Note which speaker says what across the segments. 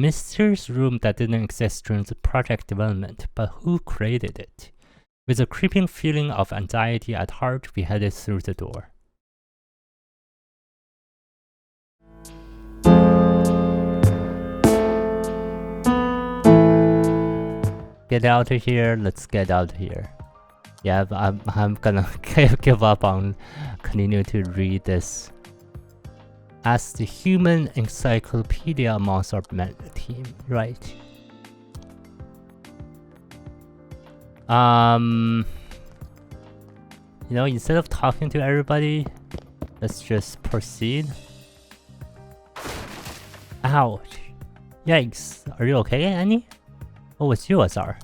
Speaker 1: Mysterious room that didn't exist during the project development, but who created it? With a creeping feeling of anxiety at heart, we headed through the door. Get out of here, let's get out of here. Yeah, I'm gonna give up on continuing to read this. As the human encyclopedia amongst our team, right? You know, instead of talking to everybody, let's just proceed. Ouch. Yikes. Are you okay, Annie? Oh, it's you, Azar.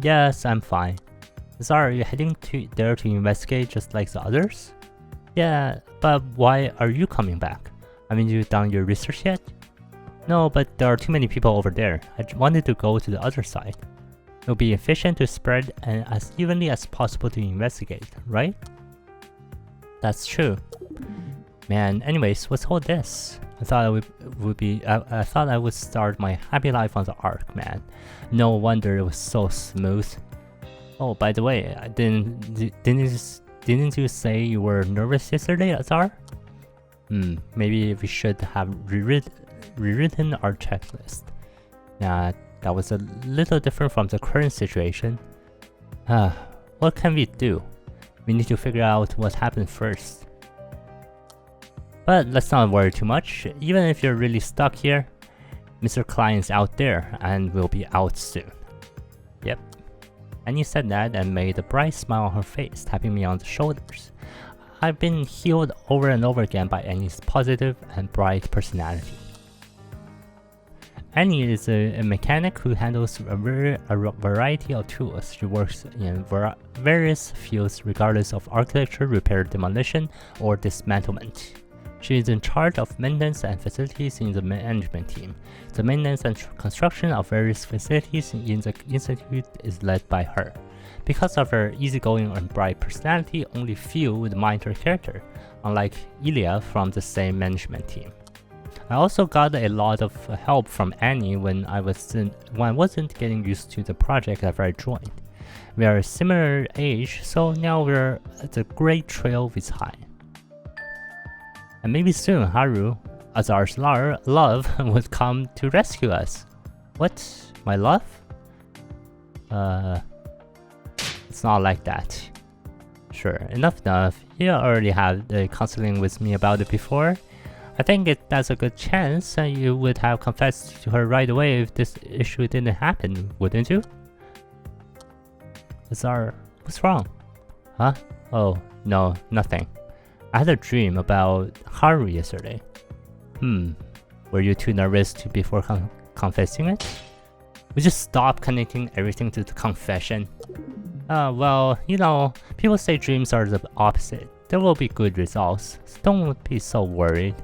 Speaker 1: Yes, I'm fine. Azar, are you heading there to investigate just like the others? Yeah, but why are you coming back? Haven't you done your research yet? No, but there are too many people over there. I wanted to go to the other side. It'll be efficient to spread and as evenly as possible to investigate, right? That's true. Man, anyways, what's all this? I thought I thought I would start my happy life on the Ark, man. No wonder it was so smooth. Oh, by the way, didn't you say you were nervous yesterday, Azar? Maybe we should have rewritten our checklist. Yeah, that was a little different from the current situation. What can we do? We need to figure out what happened first. But let's not worry too much. Even if you're really stuck here, Mr. Klein's out there and will be out soon. Yep. Annie said that and made a bright smile on her face, tapping me on the shoulders. I've been healed over and over again by Annie's positive and bright personality. Annie is a mechanic who handles a variety of tools. She works in various fields regardless of architecture, repair, demolition, or dismantlement. She is in charge of maintenance and facilities in the management team. The maintenance and construction of various facilities in the institute is led by her. Because of her easygoing and bright personality, only few would mind her character, unlike Ilya from the same management team. I also got a lot of help from Annie when I wasn't getting used to the project after I joined. We are a similar age, so now we're at a great trail with Hai. And maybe soon Haru, Azar's love, would come to rescue us. What? My love? It's not like that. Sure, enough. You already had counseling with me about it before. I think that's a good chance you would have confessed to her right away if this issue didn't happen, wouldn't you? Azar, what's wrong? Huh? Oh, no, nothing. I had a dream about Haru yesterday. Were you too nervous before confessing it? We just stopped connecting everything to the confession. Well, you know, people say dreams are the opposite. There will be good results, so don't be so worried.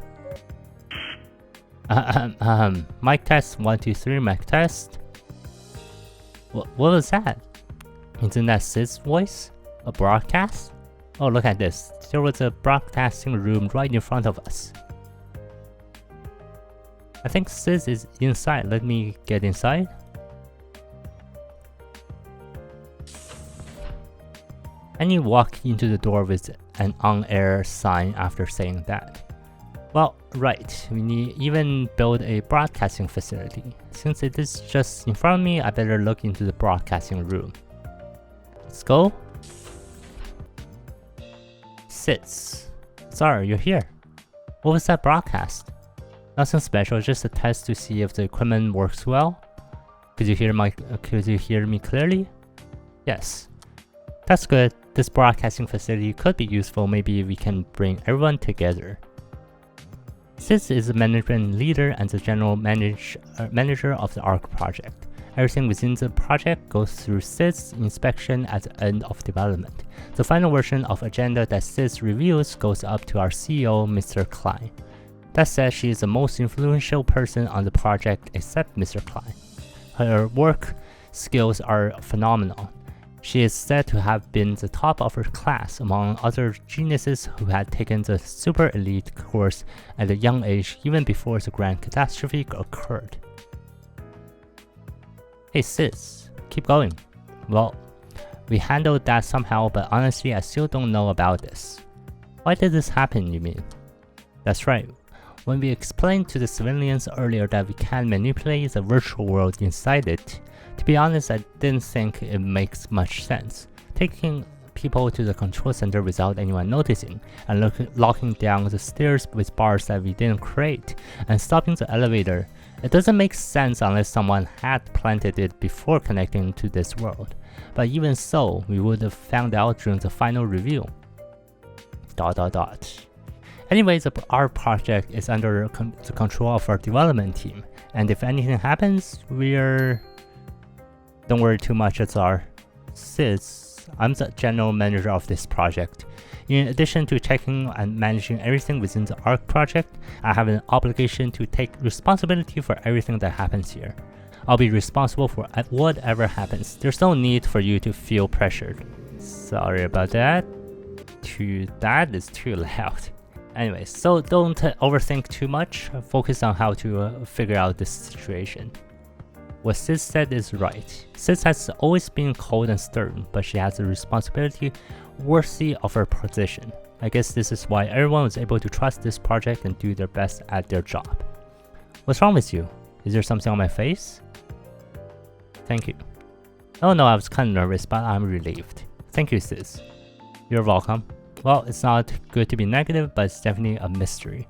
Speaker 1: Mic test 1, 2, 3, mic test. What was that? Isn't that Sid's voice? A broadcast? Oh, look at this. There was a broadcasting room right in front of us. I think Sid is inside. Let me get inside. Annie walked into the door with an on-air sign after saying that. Well, right, we even build a broadcasting facility. Since it is just in front of me, I better look into the broadcasting room. Let's go. Sits. Sorry, you're here. What was that broadcast? Nothing special, just a test to see if the equipment works well. Could you hear me clearly? Yes. That's good. This broadcasting facility could be useful. Maybe we can bring everyone together. Sis is the management leader and the general manager of the Ark project. Everything within the project goes through Sid's inspection at the end of development. The final version of agenda that Sid reviews goes up to our CEO, Mr. Klein. That said, she is the most influential person on the project except Mr. Klein. Her work skills are phenomenal. She is said to have been the top of her class among other geniuses who had taken the super elite course at a young age even before the grand catastrophe occurred. Hey sis, keep going. Well, we handled that somehow, but honestly I still don't know about this. Why did this happen, you mean? That's right. When we explained to the civilians earlier that we can manipulate the virtual world inside it, to be honest, I didn't think it makes much sense. Taking people to the control center without anyone noticing, and locking down the stairs with bars that we didn't create, and stopping the elevator, it doesn't make sense unless someone had planted it before connecting to this world. But even so, we would have found out during the final review. ... Anyways, our project is under the control of our development team, and if anything happens, don't worry too much, it's our sis. I'm the general manager of this project. In addition to checking and managing everything within the Ark project, I have an obligation to take responsibility for everything that happens here. I'll be responsible for whatever happens. There's no need for you to feel pressured. Sorry about that. That is too loud. Anyways, so don't overthink too much. Focus on how to figure out this situation. What Sis said is right. Sis has always been cold and stern, but she has a responsibility worthy of her position. I guess this is why everyone was able to trust this project and do their best at their job. What's wrong with you? Is there something on my face? Thank you. Oh no, I was kind of nervous, but I'm relieved. Thank you, Sis. You're welcome. Well, it's not good to be negative, but it's definitely a mystery.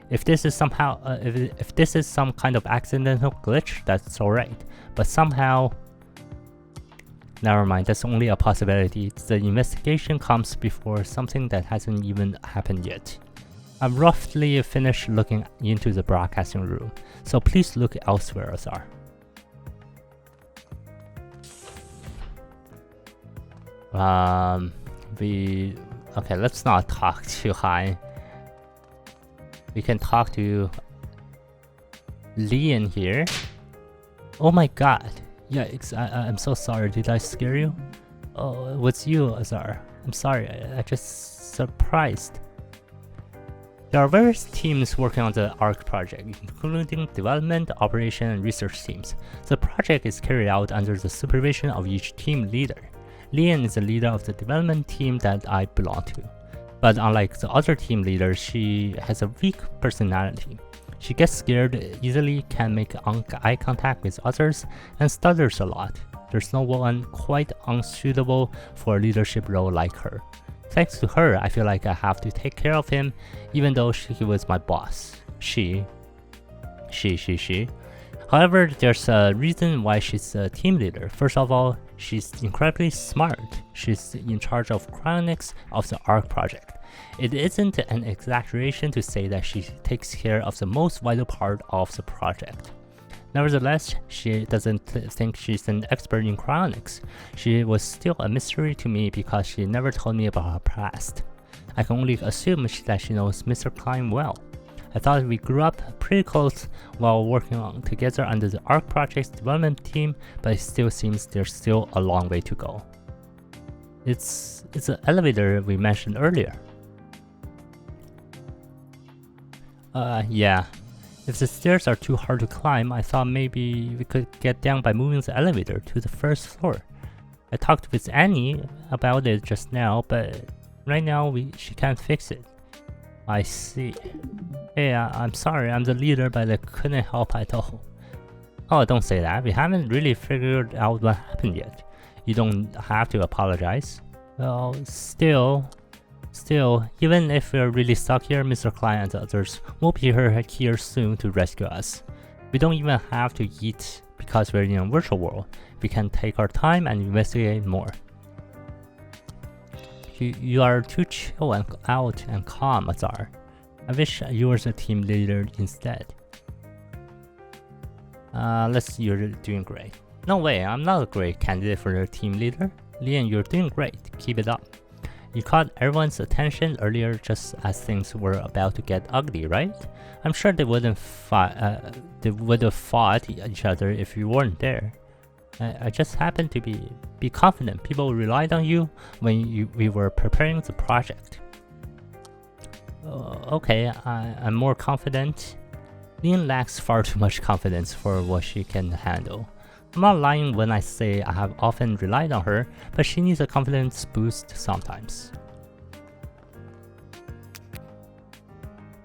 Speaker 1: If this is somehow, if this is some kind of accidental glitch, that's alright. But somehow, never mind. That's only a possibility. The investigation comes before something that hasn't even happened yet. I'm roughly finished looking into the broadcasting room, so please look elsewhere, Azar. Okay, let's not talk to Han. We can talk to Lian here. Oh my god. Yeah, I'm so sorry. Did I scare you? Oh, what's you, Azar? I'm sorry. I just surprised. There are various teams working on the Ark project, including development, operation, and research teams. The project is carried out under the supervision of each team leader. Lian is the leader of the development team that I belong to. But unlike the other team leaders, she has a weak personality. She gets scared easily, can't make eye contact with others, and stutters a lot. There's no one quite unsuitable for a leadership role like her. Thanks to her, I feel like I have to take care of him, even though she was my boss. She. However, there's a reason why she's a team leader. First of all, she's incredibly smart. She's in charge of chronics of the Ark project. It isn't an exaggeration to say that she takes care of the most vital part of the project. Nevertheless, she doesn't think she's an expert in chronics. She was still a mystery to me because she never told me about her past. I can only assume that she knows Mr. Klein well. I thought we grew up pretty close while working together under the Ark project's development team, but it still seems there's still a long way to go. It's the elevator we mentioned earlier. Yeah. If the stairs are too hard to climb, I thought maybe we could get down by moving the elevator to the first floor. I talked with Annie about it just now, but right now she can't fix it. I see. Hey, I'm sorry, I'm the leader, but I couldn't help at all. Oh, don't say that. We haven't really figured out what happened yet. You don't have to apologize. Well, still, even if we're really stuck here, Mr. Klein and the others will be here soon to rescue us. We don't even have to eat because we're in a virtual world. We can take our time and investigate more. You are too chill and out and calm, Azar. I wish you were the team leader instead. You're doing great. No way, I'm not a great candidate for your team leader. Lian, you're doing great. Keep it up. You caught everyone's attention earlier just as things were about to get ugly, right? I'm sure they would have fought each other if you weren't there. I just happened to be confident. People relied on you when we were preparing the project. Okay, I'm more confident. Lian lacks far too much confidence for what she can handle. I'm not lying when I say I have often relied on her, but she needs a confidence boost sometimes.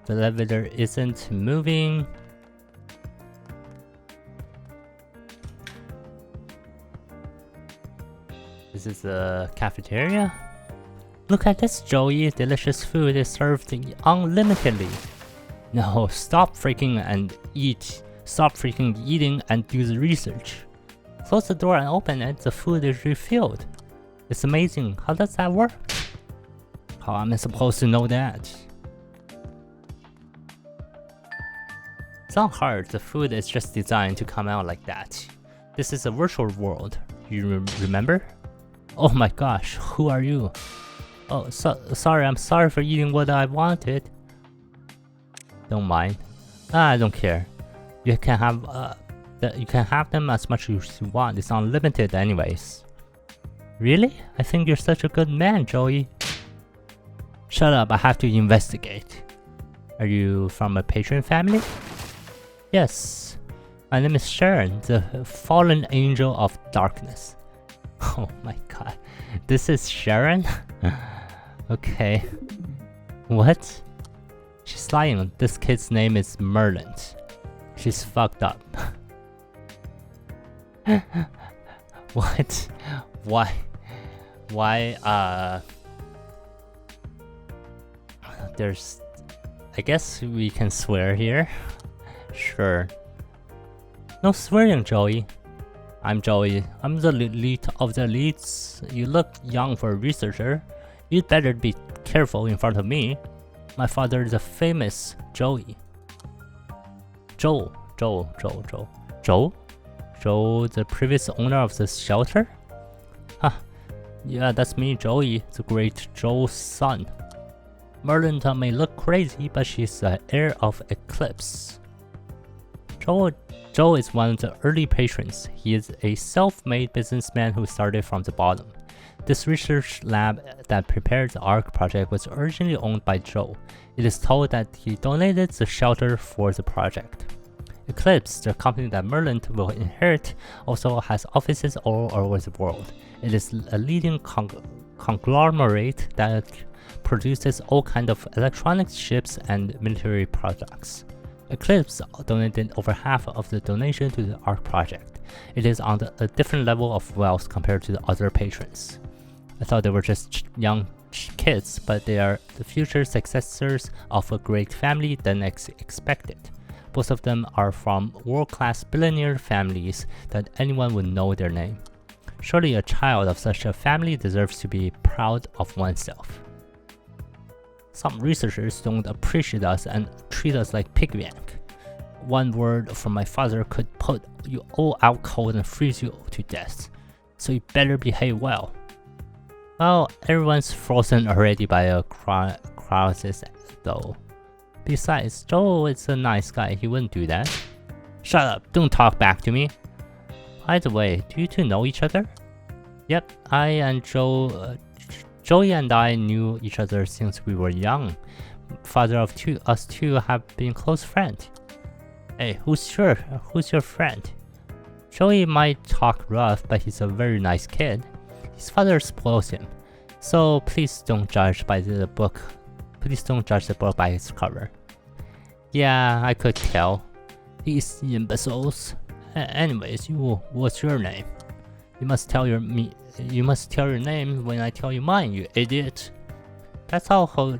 Speaker 1: The elevator isn't moving. This is the cafeteria. Look at this, Joey. Delicious food is served unlimitedly. No, stop freaking eating and do the research. Close the door and open it. The food is refilled. It's amazing. How does that work? How am I supposed to know that? It's not hard. The food is just designed to come out like that. This is a virtual world. You remember? Oh my gosh, who are you? Oh, sorry, I'm sorry for eating what I wanted. Don't mind. I don't care. You can have them as much as you want. It's unlimited anyways. Really? I think you're such a good man, Joey. Shut up, I have to investigate. Are you from a patron family? Yes. My name is Sharon, the fallen angel of darkness. Oh my god. This is Sharon? Okay. What? She's lying. This kid's name is Merlin. She's fucked up. What? Why? There's... I guess we can swear here. Sure. No swearing, Joey. I'm Joey. I'm the elite of the elites. You look young for a researcher. You'd better be careful in front of me. My father is a famous Joey. Joe, the previous owner of the shelter? Huh. Yeah, that's me, Joey, the great Joe's son. Merlin may look crazy, but she's the heir of Eclipse. Joe is one of the early patrons. He is a self-made businessman who started from the bottom. This research lab that prepared the Ark project was originally owned by Joe. It is told that he donated the shelter for the project. Eclipse, the company that Merlin will inherit, also has offices all over the world. It is a leading conglomerate that produces all kinds of electronic chips and military products. Eclipse donated over half of the donation to the Ark project. It is on a different level of wealth compared to the other patrons. I thought they were just young kids, but they are the future successors of a great family than expected. Both of them are from world-class billionaire families that anyone would know their name. Surely a child of such a family deserves to be proud of oneself. Some researchers don't appreciate us and treat us like piggyback. One word from my father could put you all out cold and freeze you to death. So you better behave well. Well, everyone's frozen already by a crisis though. Besides, Joe is a nice guy, he wouldn't do that. Shut up, don't talk back to me. By the way, do you two know each other? Yep, I and Joey and I knew each other since we were young. Father of us two have been close friends. Hey, who's your friend? Joey might talk rough, but he's a very nice kid. His father spoils him. So please don't judge the book by its cover. Yeah, I could tell. These imbeciles. Anyways, what's your name? You must tell your name when I tell you mine, you idiot. That's how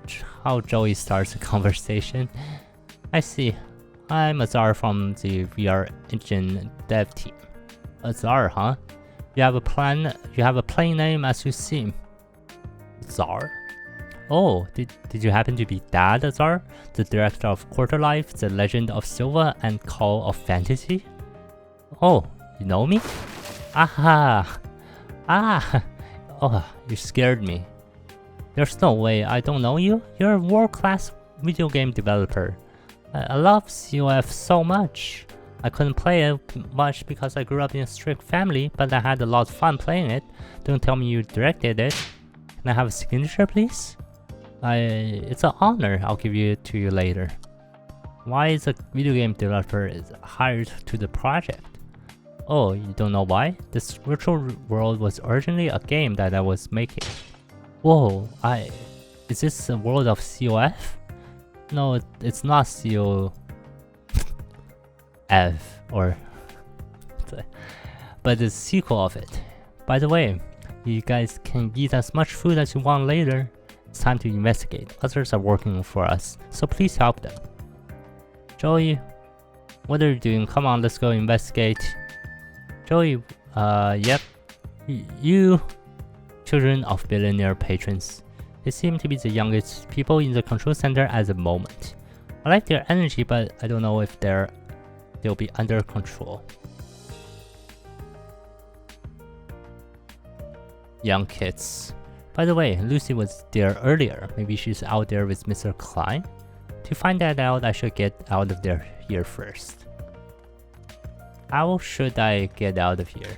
Speaker 1: Joey starts a conversation. I see. I'm Azar from the VR engine dev team. Azar, huh? You have a plain name as you seem. Azar? Oh, did you happen to be Dad Azar, the director of Quarterlife, The Legend of Silva, and Call of Fantasy? Oh, you know me? Aha! Ah! Oh, you scared me. There's no way I don't know you. You're a world-class video game developer. I love COF so much. I couldn't play it much because I grew up in a strict family, but I had a lot of fun playing it. Don't tell me you directed it. Can I have a signature, please? It's an honor. I'll give it to you later. Why is a video game developer hired to the project? Oh, you don't know why? This virtual world was originally a game that I was making. Whoa, is this a world of COF? No, it's not COF or but the sequel of it. By the way, you guys can eat as much food as you want later. It's time to investigate. Others are working for us, so please help them. Joey, what are you doing? Come on, let's go investigate. Joey, yep. You children of billionaire patrons. They seem to be the youngest people in the control center at the moment. I like their energy, but I don't know if they'll be under control. Young kids. By the way, Lucy was there earlier. Maybe she's out there with Mr. Klein. To find that out, I should get out of here first. How should I get out of here?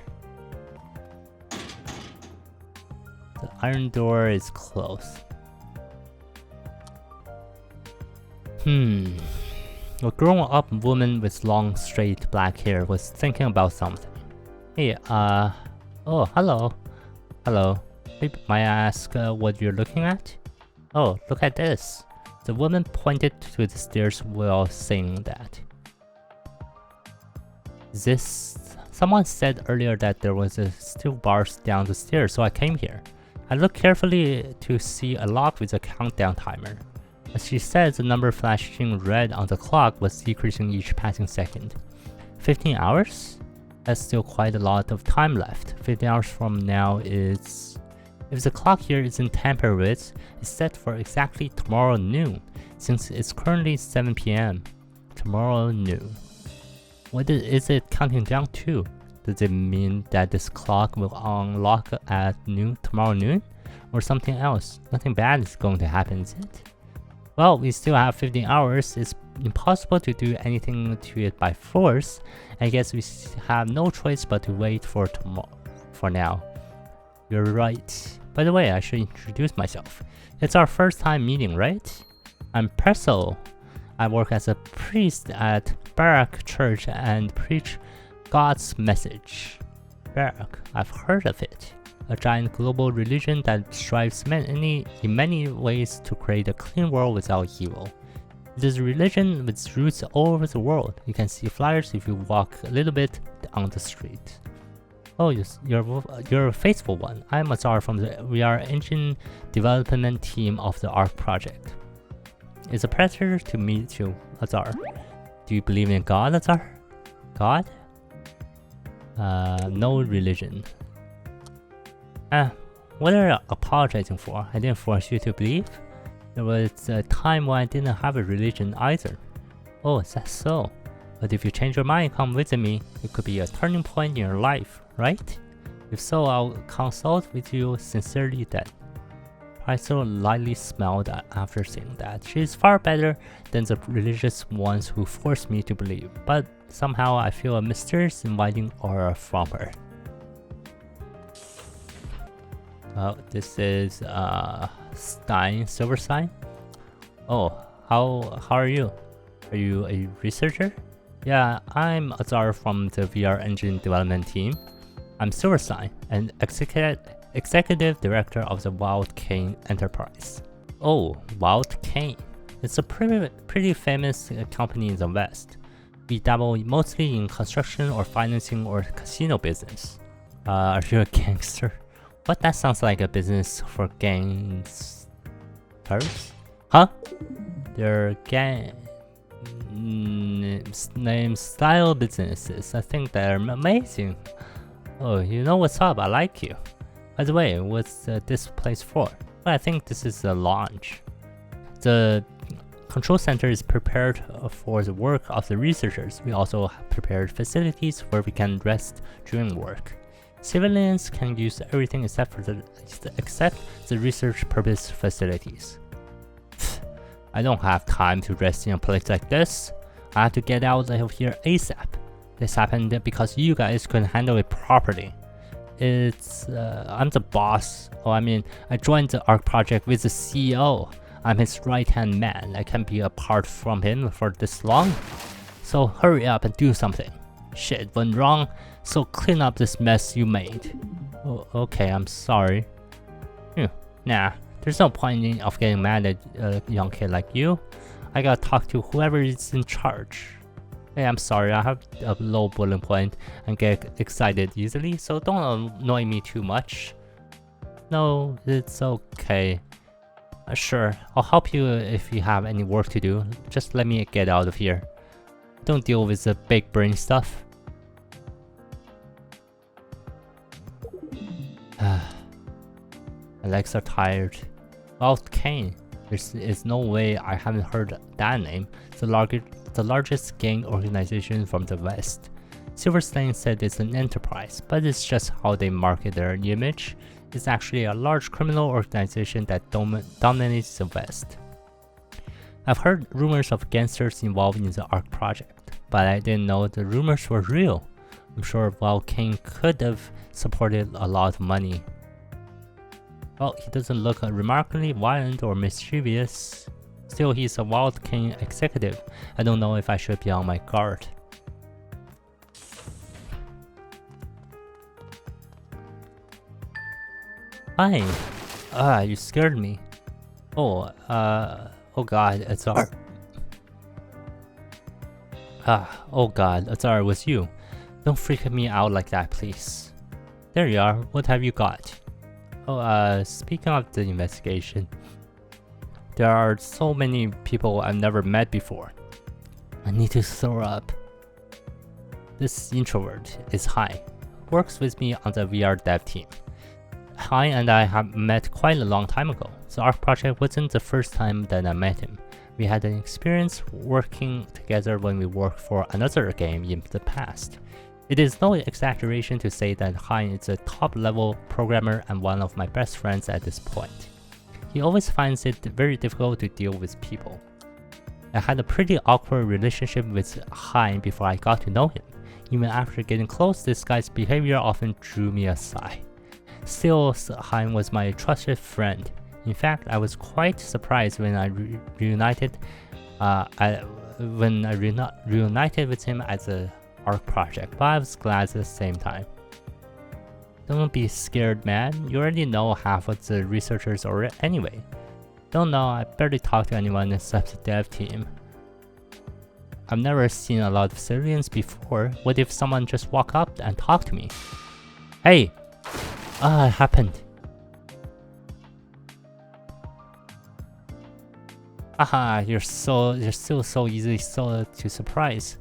Speaker 1: The iron door is closed. A grown-up woman with long, straight black hair was thinking about something. Hey, oh, hello. Hello. May I ask what you're looking at? Oh, look at this. The woman pointed to the stairs while saying that. Someone said earlier that there was a steel bars down the stairs, so I came here. I looked carefully to see a lock with a countdown timer. As she said, the number flashing red on the clock was decreasing each passing second. 15 hours? That's still quite a lot of time left. 15 hours from now is... If the clock here isn't tampered with, it's set for exactly tomorrow noon, since it's currently 7 PM. Tomorrow noon. What is it counting down to? Does it mean that this clock will unlock at tomorrow noon? Or something else? Nothing bad is going to happen, is it? Well, we still have 15 hours. It's impossible to do anything to it by force. I guess we have no choice but to wait for tomorrow. For now. You're right. By the way, I should introduce myself. It's our first time meeting, right? I'm Presso. I work as a priest at Barak Church and preach God's message. Barak, I've heard of it. A giant global religion that strives in many ways to create a clean world without evil. It is a religion with roots all over the world. You can see flyers if you walk a little bit on the street. Oh, you're a faithful one. I'm Azar from the VR engine development team of the Ark project. It's a pleasure to meet you, Azar. Do you believe in God, Azar? God? No religion. What are you apologizing for? I didn't force you to believe. There was a time when I didn't have a religion either. Oh, is that so? But if you change your mind, come visit me. It could be a turning point in your life, right? If so, I'll consult with you sincerely then. Priso lightly smiled after saying that. She is far better than the religious ones who forced me to believe, but somehow I feel a mysterious inviting aura from her. Well, this is Silver Sign. Oh, how are you? Are you a researcher? Yeah, I'm Azar from the VR engine development team. I'm Silverstein, an executive director of the Wild Cane Enterprise. Oh, Wild Cane. It's a pretty famous company in the West. We dabble mostly in construction or financing or casino business. Are you a gangster? What? That sounds like a business for gangsters? Huh? They're name style businesses. I think they're amazing. Oh, you know what's up? I like you. By the way, what's this place for? Well, I think this is a launch. The control center is prepared for the work of the researchers. We also have prepared facilities where we can rest during work. Civilians can use everything except the research purpose facilities. I don't have time to rest in a place like this. I have to get out of here ASAP. This happened because you guys couldn't handle it properly. I'm the boss. Oh, I mean, I joined the Ark project with the CEO. I'm his right-hand man. I can't be apart from him for this long. So hurry up and do something. Shit went wrong, so clean up this mess you made. Oh, okay, I'm sorry. Nah, there's no point of getting mad at a young kid like you. I gotta talk to whoever is in charge. Hey, I'm sorry, I have a low boiling point and get excited easily, so don't annoy me too much. No, it's okay. Sure, I'll help you if you have any work to do. Just let me get out of here. Don't deal with the big brain stuff. My legs are tired. Wild Cane. There's no way I haven't heard that name. It's the largest gang organization from the West. Silverstein said it's an enterprise, but it's just how they market their image. It's actually a large criminal organization that dominates the West. I've heard rumors of gangsters involved in the Ark project, but I didn't know the rumors were real. I'm sure Wild King could have supported a lot of money. Well, he doesn't look remarkably violent or mischievous. Still, he's a Wild King executive. I don't know if I should be on my guard. Hi. You scared me. Oh god, Azar. Oh god, Azar, it was you. Don't freak me out like that, please. There you are. What have you got? Oh, speaking of the investigation, there are so many people I've never met before. I need to throw up. This introvert is Hai. Works with me on the VR dev team. Hai and I have met quite a long time ago. The Ark project wasn't the first time that I met him. We had an experience working together when we worked for another game in the past. It is no exaggeration to say that Hai is a top-level programmer and one of my best friends at this point. He always finds it very difficult to deal with people. I had a pretty awkward relationship with Hai before I got to know him. Even after getting close, this guy's behavior often drew me aside. Still, Hai was my trusted friend. In fact, I was quite surprised when I reunited with him at the Ark project, but I was glad at the same time. Don't be scared, man. You already know half of the researchers already anyway. Don't know, I barely talk to anyone except the dev team. I've never seen a lot of civilians before. What if someone just walk up and talk to me? Hey! It happened. Haha, you're still so easily to surprise.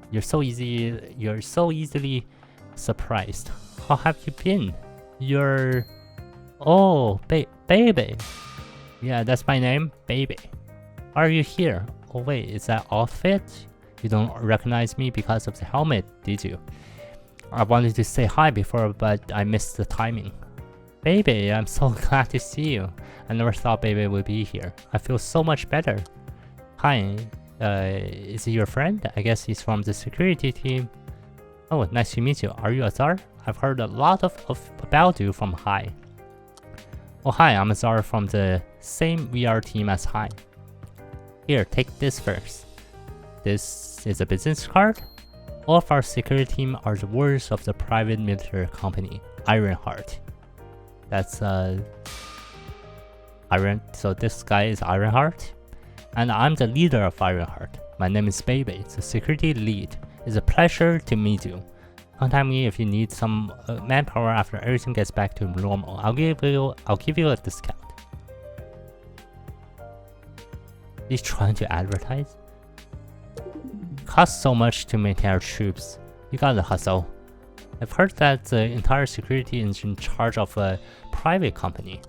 Speaker 1: You're so easily surprised. How have you been? Oh, baby. Yeah, that's my name, baby. Are you here? Oh wait, is that outfit? You don't recognize me because of the helmet, did you? I wanted to say hi before, but I missed the timing. Baby, I'm so glad to see you. I never thought Baby would be here. I feel so much better. Hi, is he your friend? I guess he's from the security team. Oh, nice to meet you. Are you Azar? I've heard a lot about you from Hai. Oh hi, I'm Azar from the same VR team as Hai. Here, take this first. This is a business card. All of our security team are the warriors of the private military company, Ironheart. That's so this guy is Ironheart, and I'm the leader of Ironheart. My name is Baby, the security lead. It's a pleasure to meet you. Contact me if you need some manpower after everything gets back to normal. I'll give you a discount. He's trying to advertise. It costs so much to maintain our troops. You gotta hustle. I've heard that the entire security is in charge of a private company.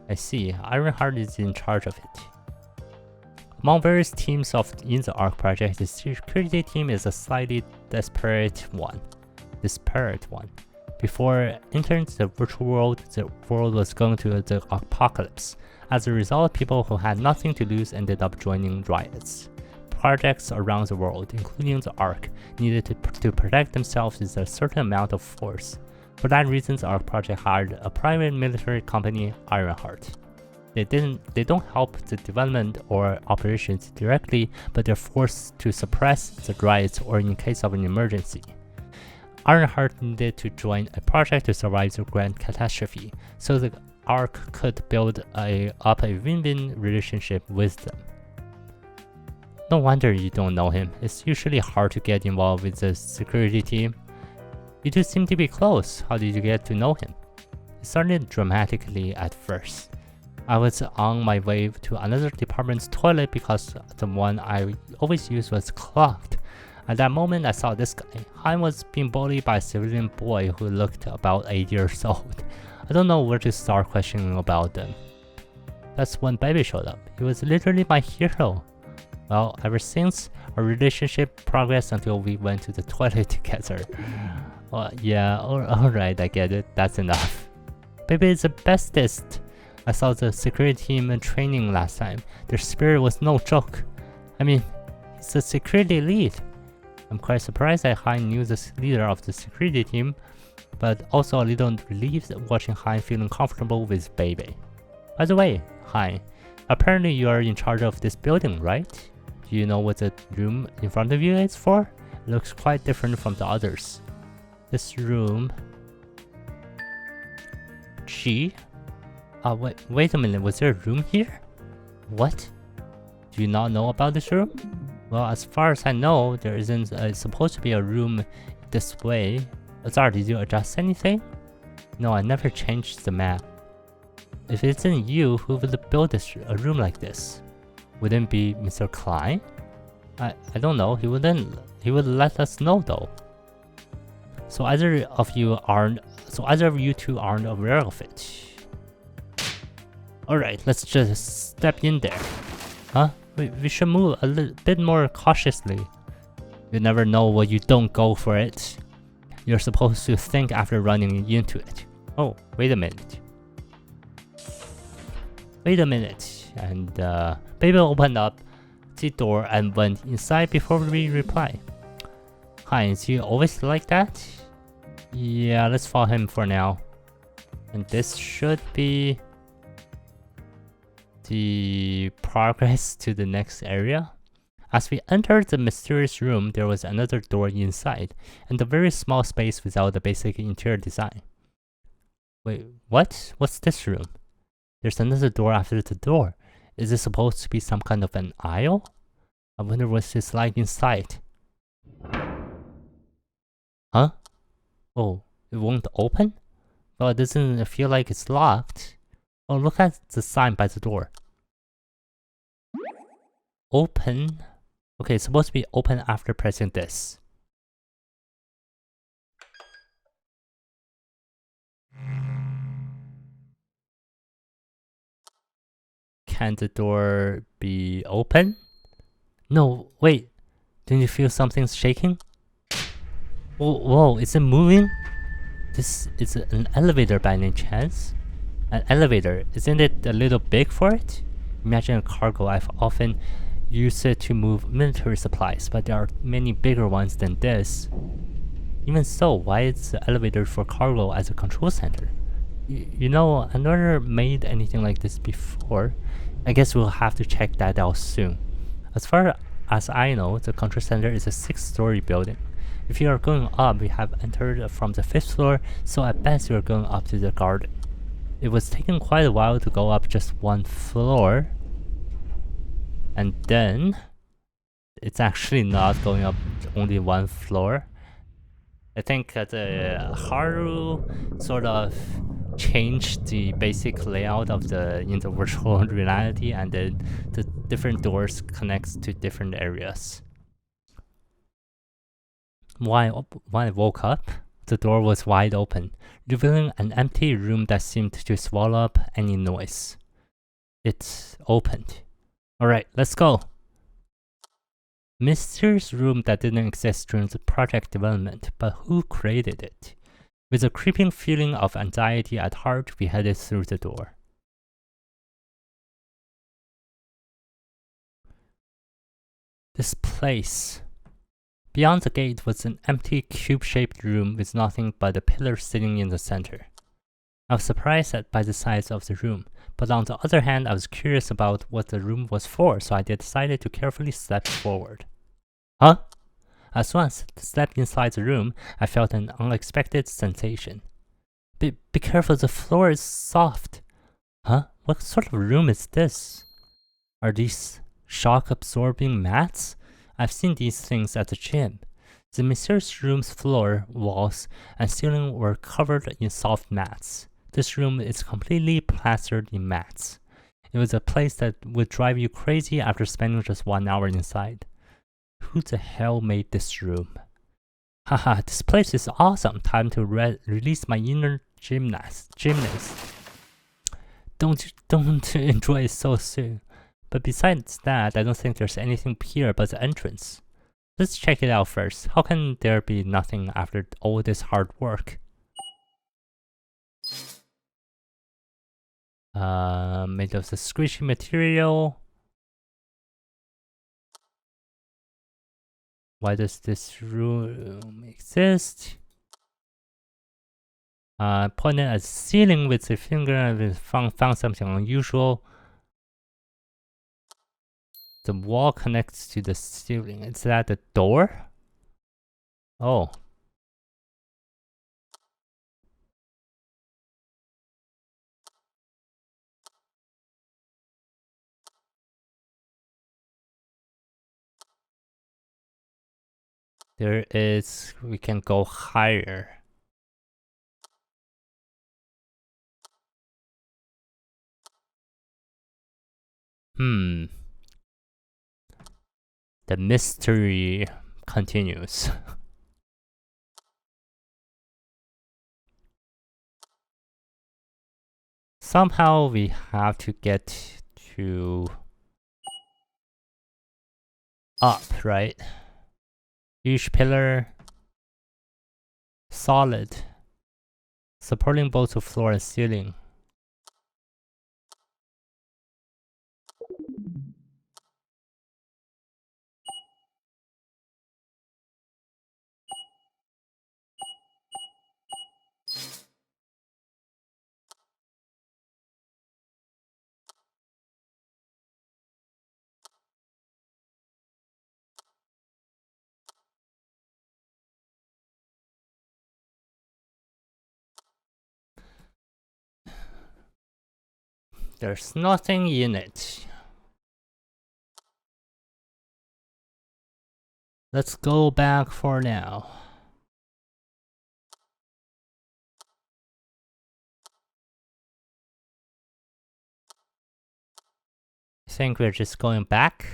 Speaker 1: I see. Ironheart is in charge of it. Among various teams in the Ark project, the security team is a slightly disparate one. Before entering the virtual world, the world was going to the apocalypse. As a result, people who had nothing to lose ended up joining riots. Projects around the world, including the Ark, needed to protect themselves with a certain amount of force. For that reason, the Ark project hired a private military company, Ironheart. They don't help the development or operations directly, but they're forced to suppress the riots or in case of an emergency. Ironheart needed to join a project to survive the grand catastrophe, so the Ark could build up a win-win relationship with them. No wonder you don't know him. It's usually hard to get involved with the security team. You two seem to be close. How did you get to know him? It started dramatically at first. I was on my way to another department's toilet because the one I always used was clogged. At that moment, I saw this guy. Han was being bullied by a civilian boy who looked about 8 years old. I don't know where to start questioning about them. That's when Baby showed up. He was literally my hero. Well, ever since, our relationship progressed until we went to the toilet together. Yeah, alright, I get it. That's enough. Baby is the bestest. I saw the security team in training last time. Their spirit was no joke. I mean, he's the security lead. I'm quite surprised that Han knew the leader of the security team, but also a little relieved watching Han feeling comfortable with Baby. By the way, Han, apparently you are in charge of this building, right? Do you know what the room in front of you is for? It looks quite different from the others. This room... Gee? Wait a minute, was there a room here? What? Do you not know about this room? Well, as far as I know, there isn't supposed to be a room this way. Sorry, did you adjust anything? No, I never changed the map. If it isn't you, who would build a room like this? Wouldn't it be Mr. Klein? I don't know, he would let us know though. So either of you two aren't aware of it. Alright, let's just step in there. Huh? We should move a little bit more cautiously. You never know when you don't go for it. You're supposed to think after running into it. Oh, wait a minute. And Baby opened up the door and went inside before we reply. Hi, is he always like that? Yeah, let's follow him for now. And this should be the progress to the next area. As we entered the mysterious room, there was another door inside, and a very small space without the basic interior design. Wait, what? What's this room? There's another door after the door. Is this supposed to be some kind of an aisle? I wonder what it's like inside. Huh? Oh, it won't open? Well, it doesn't feel like it's locked. Oh, look at the sign by the door. Open? Okay, it's supposed to be open after pressing this. Can the door be open? No, wait. Didn't you feel something's shaking? Whoa, is it moving? This is an elevator by any chance? An elevator, isn't it a little big for it? Imagine a cargo. I've often used it to move military supplies, but there are many bigger ones than this. Even so, why is the elevator for cargo as a control center? You know, I never made anything like this before. I guess we'll have to check that out soon. As far as I know, the control center is a 6-story building. If you are going up, we have entered from the 5th floor, so at best you are going up to the garden. It was taking quite a while to go up just 1 floor. And then it's actually not going up only 1 floor. I think that Haru sort of changed the basic layout of the virtual reality, and then the different doors connects to different areas. When I woke up, the door was wide open, revealing an empty room that seemed to swallow up any noise. It opened. Alright, let's go. Mysterious room that didn't exist during the project development, but who created it? With a creeping feeling of anxiety at heart, we headed through the door. This place. Beyond the gate was an empty cube-shaped room with nothing but a pillar sitting in the center. I was surprised by the size of the room, but on the other hand, I was curious about what the room was for, so I decided to carefully step forward. Huh? As soon as I stepped inside the room, I felt an unexpected sensation. Be careful, the floor is soft. Huh? What sort of room is this? Are these shock-absorbing mats? I've seen these things at the gym. The mysterious room's floor, walls, and ceiling were covered in soft mats. This room is completely plastered in mats. It was a place that would drive you crazy after spending just 1 hour inside. Who the hell made this room? Haha, this place is awesome. Time to release my inner gymnast. Don't enjoy it so soon. But besides that, I don't think there's anything here but the entrance. Let's check it out first. How can there be nothing after all this hard work? Made of the squishy material. Why does this room exist? Pointed at the ceiling with the finger and found something unusual. The wall connects to the ceiling. Is that the door? Oh. We can go higher. The mystery continues. Somehow we have to get to up, right? Each pillar solid, supporting both the floor and ceiling. There's nothing in it. Let's go back for now. I think we're just going back.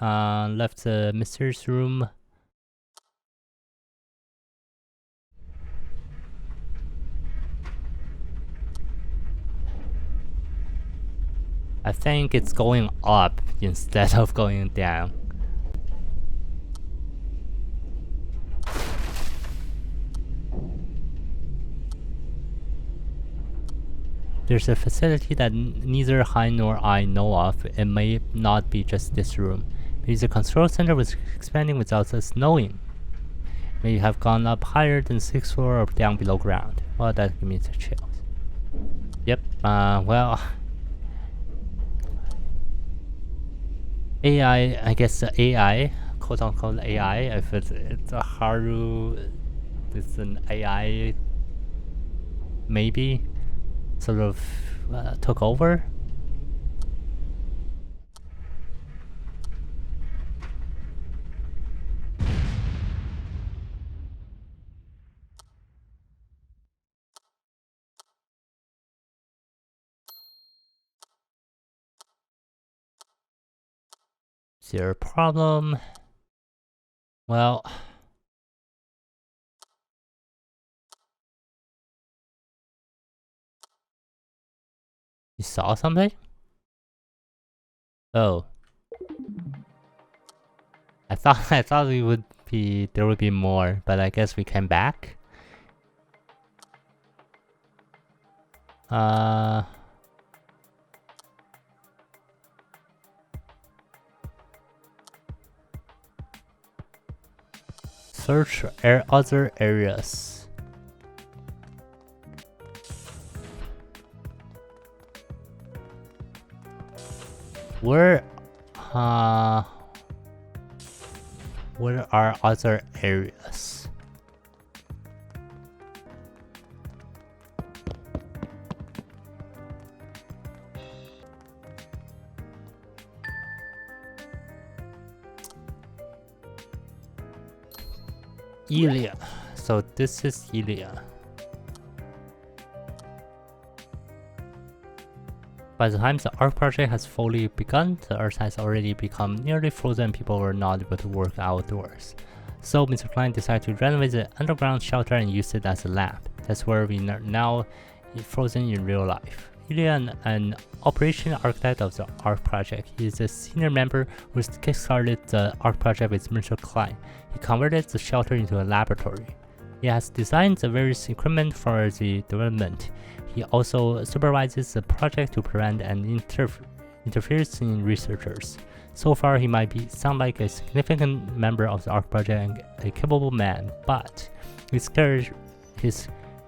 Speaker 1: Left the mysterious room. I think it's going up instead of going down. There's a facility that neither Hein nor I know of. It may not be just this room. Maybe the control center was expanding without us knowing. May have gone up higher than 6th floor or down below ground. Well, that gives me the chills. Yep, well... AI, I guess the AI, quote-unquote AI, if it's a Haru, it's an AI, maybe, sort of took over. Is there a problem? Well... You saw something? Oh. I thought there would be more, but I guess we came back. Search other areas. Where are other areas? Elia. So this is Elia. By the time the Ark project has fully begun, the Earth has already become nearly frozen and people were not able to work outdoors. So Mr. Klein decided to renovate the underground shelter and use it as a lab. That's where we are now frozen in real life. Ilya, an operation architect of the Ark project, he is a senior member who kickstarted the Ark project with Mr. Klein. He converted the shelter into a laboratory. He has designed the various equipment for the development. He also supervises the project to prevent and interferes in researchers. So far, he might sound like a significant member of the Ark project and a capable man, but his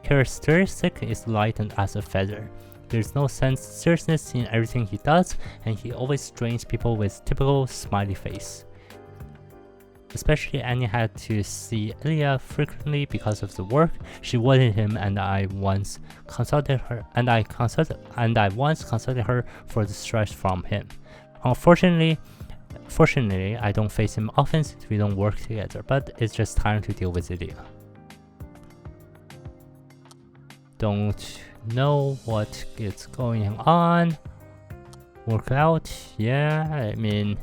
Speaker 1: characteristic is light and as a feather. There's no seriousness in everything he does, and he always drains people with typical smiley face. Especially Annie had to see Ilya frequently because of the work. She wanted him, and I once consulted her for the stress from him. Fortunately, I don't face him often since we don't work together, but it's just time to deal with Ilya. Don't know what is going on. Workout, yeah, I mean,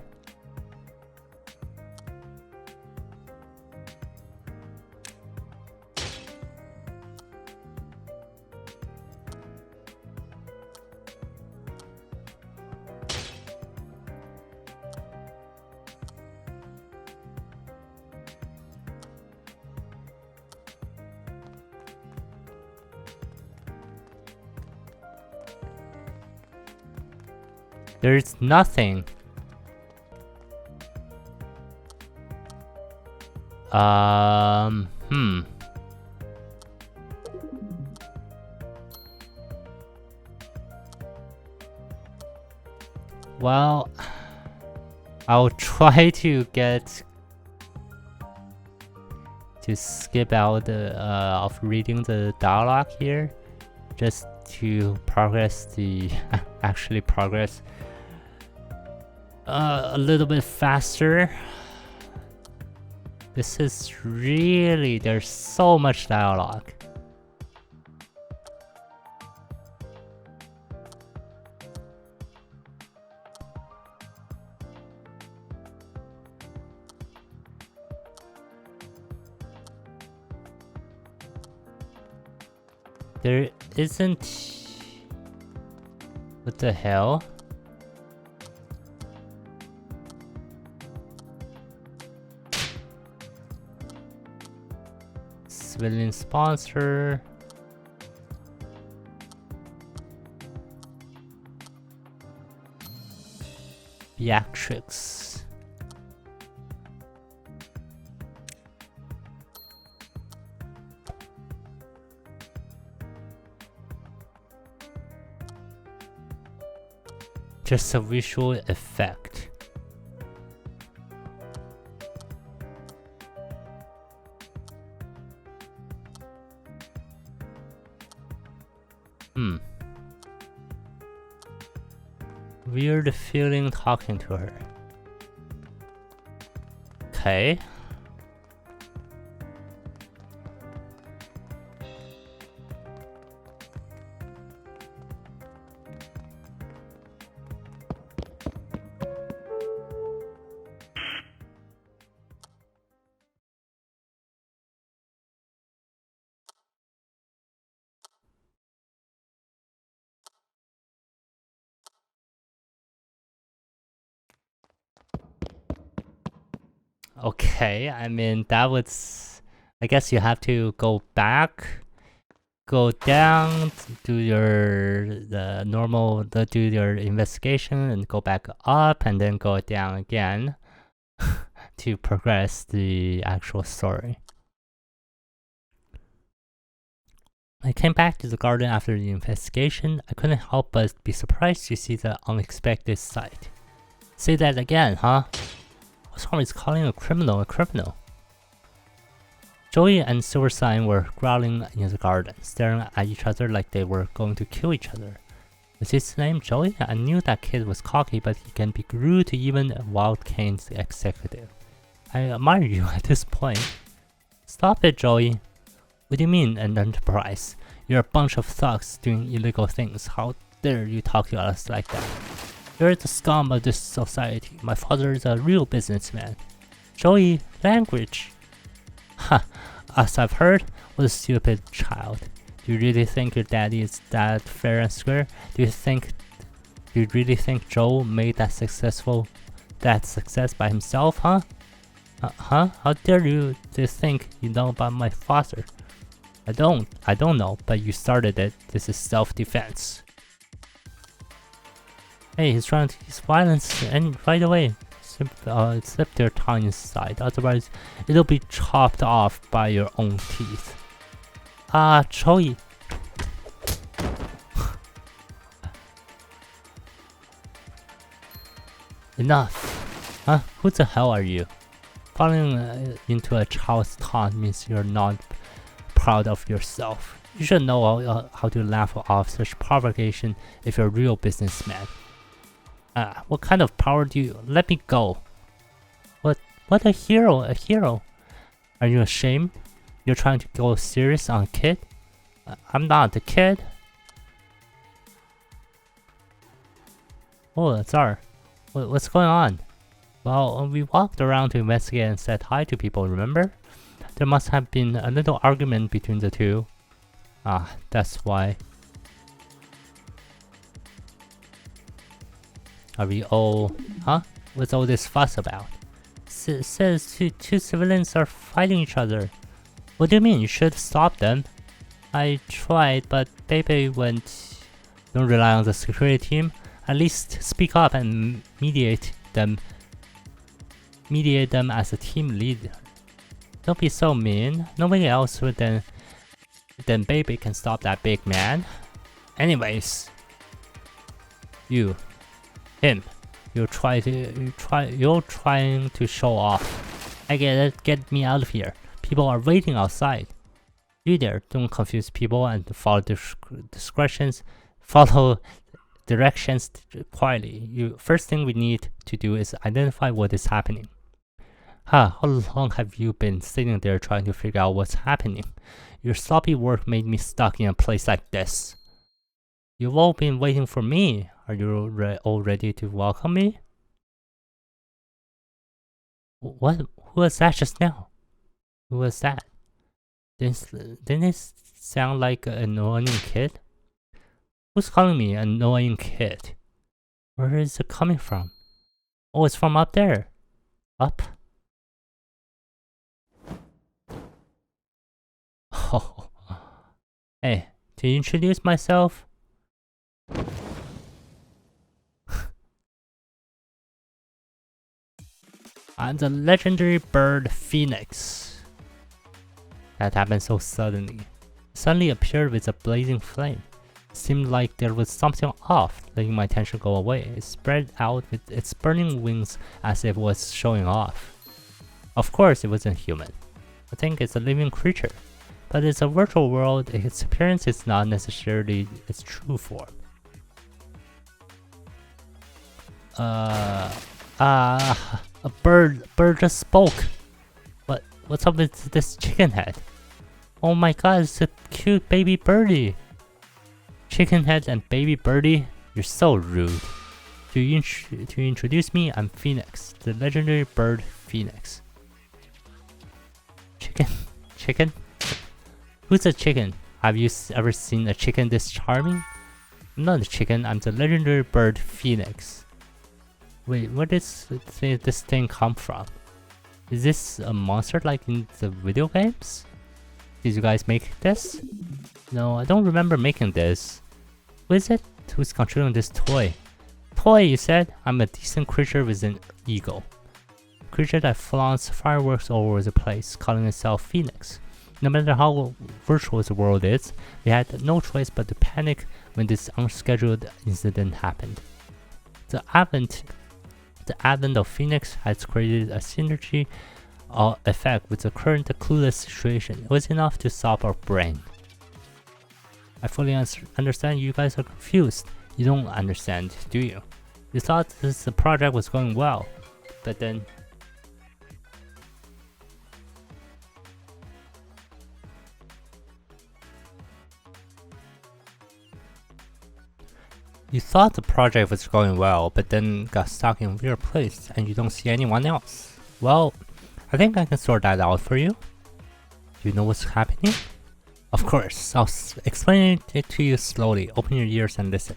Speaker 1: there's nothing. Well, I'll try to skip out of reading the dialogue here, just to actually progress a little bit faster. This is really, there's so much dialogue. There isn't... What the hell? Civilian sponsor. Beatrix. Just a visual effect. Weird feeling talking to her. Okay. Okay, I mean, that was... I guess you have to go back, go down, do your do your investigation, and go back up, and then go down again to progress the actual story. I came back to the garden after the investigation. I couldn't help but be surprised to see the unexpected sight. Say that again, huh? What's wrong with calling a criminal a criminal? Joey and Silver Sign were growling in the garden, staring at each other like they were going to kill each other. Was his name Joey? I knew that kid was cocky, but he can be rude to even a Wild Cane's executive. I admire you at this point. Stop it, Joey. What do you mean, an enterprise? You're a bunch of thugs doing illegal things. How dare you talk to us like that? You're the scum of this society. My father is a real businessman. Joey, language. Ha, as I've heard, what a stupid child. Do you really think your daddy is that fair and square? Do you really think Joe made that success by himself, huh? Huh? How dare you to think you know about my father? I don't know, but you started it. This is self-defense. Hey, he's trying to use violence and right away. Slip their tongue inside, otherwise it'll be chopped off by your own teeth. Ah, Joey. Enough. Huh? Who the hell are you? Falling into a child's taunt means you're not proud of yourself. You should know how to laugh off such provocation if you're a real businessman. What kind of power do you— Let me go. What a hero, a hero. Are you ashamed? You're trying to go serious on a kid? I'm not a kid. Oh, Tsar. What's going on? Well, we walked around to investigate and said hi to people, remember? There must have been a little argument between the two. Ah, that's why. Are we all— Huh? What's all this fuss about? Says two civilians are fighting each other. What do you mean? You should stop them. I tried, but Pepe went. Don't rely on the security team. At least speak up and mediate them as a team leader. Don't be so mean. Nobody else than Baby can stop that big man. Anyways, him. You're trying to show off. I get it. Get me out of here. People are waiting outside. You there, don't confuse people and follow directions quietly. First thing we need to do is identify what is happening. How long have you been sitting there trying to figure out what's happening? Your sloppy work made me stuck in a place like this. You've all been waiting for me. Are you all ready to welcome me? What? Who was that just now? Who was that? Didn't it sound like an annoying kid? Who's calling me an annoying kid? Where is it coming from? Oh, it's from up there. Up? Oh. Hey, to introduce myself? I'm the legendary bird Phoenix. That happened so suddenly. It suddenly appeared with a blazing flame. It seemed like there was something off, letting my attention go away. It spread out with its burning wings as if it was showing off. Of course, it wasn't human. I think it's a living creature. But it's a virtual world, its appearance is not necessarily its true form. A bird just spoke. What's up with this chicken head? Oh my god, it's a cute baby birdie. Chicken head and baby birdie, you're so rude. To introduce me, I'm Phoenix, the legendary bird Phoenix. Chicken? Who's a chicken? Have you ever seen a chicken this charming? I'm not a chicken, I'm the legendary bird Phoenix. Wait, where does this thing come from? Is this a monster like in the video games? Did you guys make this? No, I don't remember making this. Who is it? Who's controlling this toy? Toy, you said? I'm a decent creature with an ego. A creature that flaunts fireworks all over the place, calling itself Phoenix. No matter how virtual the world is, we had no choice but to panic when this unscheduled incident happened. The advent The advent of Phoenix has created a synergy effect with the current clueless situation. It was enough to stop our brain. I fully understand you guys are confused. You don't understand, do you? You thought the project was going well, but then got stuck in a weird place and you don't see anyone else. Well, I think I can sort that out for you. Do you know what's happening? Of course, I'll explain it to you slowly. Open your ears and listen.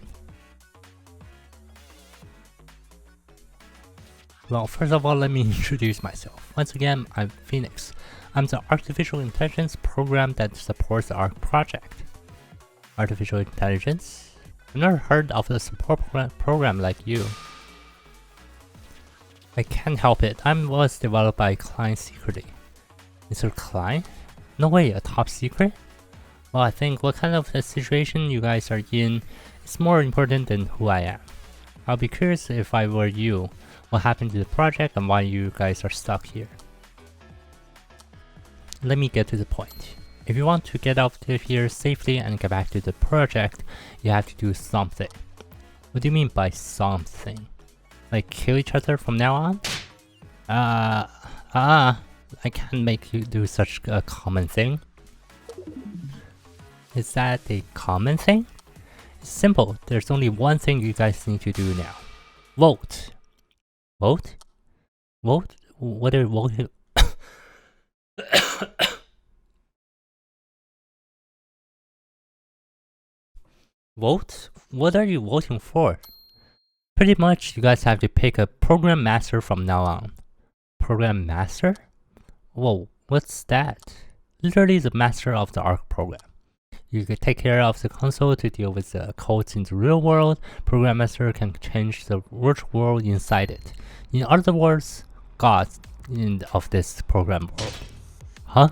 Speaker 1: Well, first of all, let me introduce myself. Once again, I'm Phoenix. I'm the artificial intelligence program that supports the Ark project. Artificial intelligence? I've never heard of a support program like you. I can't help it. I was developed by a client secretly. Mr. Klein? No way, a top secret? Well, I think what kind of a situation you guys are in is more important than who I am. I'll be curious if I were you, what happened to the project and why you guys are stuck here. Let me get to the point. If you want to get out of here safely and get back to the project, you have to do something. What do you mean by something? Like kill each other from now on? I can't make you do such a common thing. Is that a common thing? It's simple. There's only one thing you guys need to do now. Vote. Vote? Vote? What are you voting? Vote? What are you voting for? Pretty much, you guys have to pick a program master from now on. Program master? Whoa, what's that? Literally the master of the Ark program. You can take care of the console to deal with the codes in the real world. Program master can change the virtual world inside it. In other words, God of this program world. Huh?